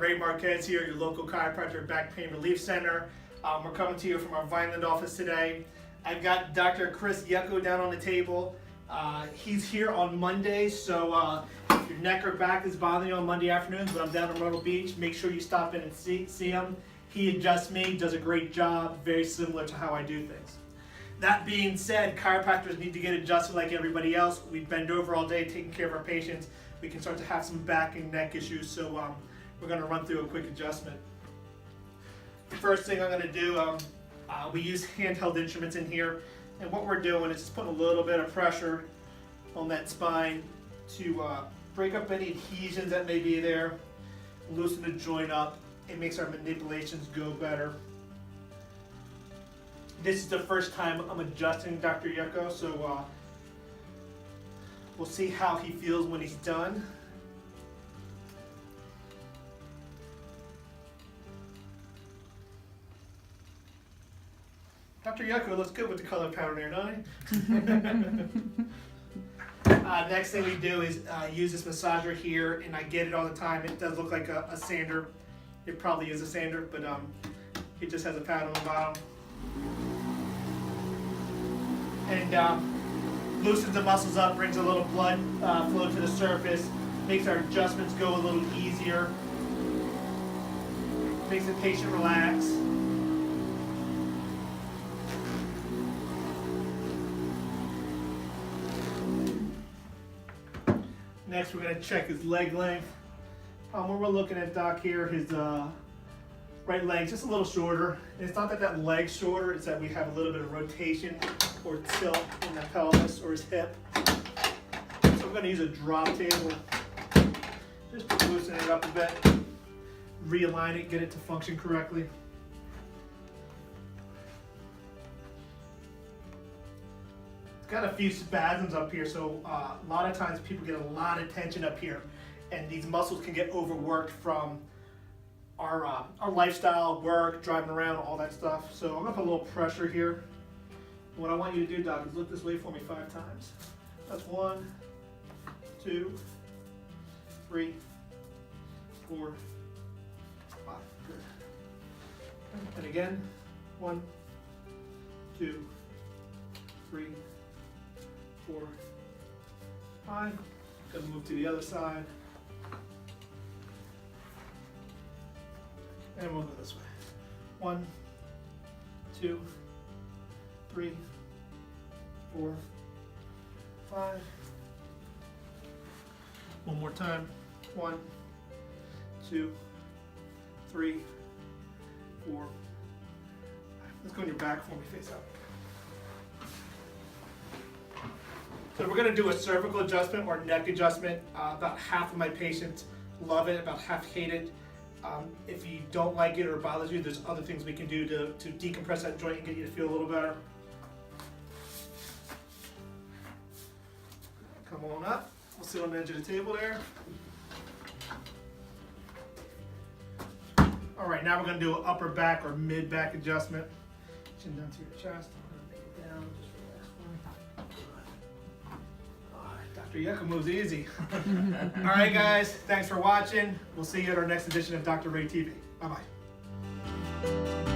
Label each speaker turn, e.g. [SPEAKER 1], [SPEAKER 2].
[SPEAKER 1] Ray Marquez here, your local chiropractor back pain relief center. We're coming to you from our Vineland office today. I've got Dr. Ianacone down on the table. He's here on Mondays, so if your neck or back is bothering you on Monday afternoons when I'm down in Myrtle Beach, make sure you stop in and see him. He adjusts me, does a great job, very similar to how I do things. That being said, chiropractors need to get adjusted like everybody else. We bend over all day taking care of our patients. We can start to have some back and neck issues, so we're going to run through a quick adjustment. The first thing I'm going to do, we use handheld instruments in here, and what we're doing is just putting a little bit of pressure on that spine to break up any adhesions that may be there, loosen the joint up. It makes our manipulations go better. This is the first time I'm adjusting Dr. Ianacone, so we'll see how he feels when he's done. Dr. Ianacone looks good with the color pattern there, doesn't he? Next thing we do is use this massager here, and I get it all the time. It does look like a sander. It probably is a sander, but it just has a pad on the bottom. And loosens the muscles up, brings a little blood flow to the surface, makes our adjustments go a little easier, makes the patient relax. Next, we're going to check his leg length. When we're looking at Doc here, his right leg's just a little shorter. And it's not that that leg's shorter, it's that we have a little bit of rotation or tilt in the pelvis or his hip. So we're going to use a drop table just to loosen it up a bit, realign it, get it to function correctly. It's got a few spasms up here, so a lot of times people get a lot of tension up here, and these muscles can get overworked from our lifestyle, work, driving around, all that stuff. So I'm gonna put a little pressure here. What I want you to do, Doc, is look this way for me 5 times. That's 1, 2, 3, 4, 5. Good. And again, 1, 2, 3, 4, 5. Gonna move to the other side. And we'll go this way. 1, 2, 3, 4, 5. One more time. 1, 2, 3, 4, 5. Let's go on your back for me, face up. So we're going to do a cervical adjustment or neck adjustment. About half of my patients love it, about half hate it. If you don't like it or it bothers you, there's other things we can do to decompress that joint and get you to feel a little better. Come on up. We'll sit on the edge of the table there. All right, now we're going to do an upper back or mid back adjustment. Chin down to your chest. I'm going to make it down. Just relax for me. All right, Dr. Ianacone moves easy. All right, guys. Thanks for watching. We'll see you at our next edition of Dr. Ray TV. Bye-bye.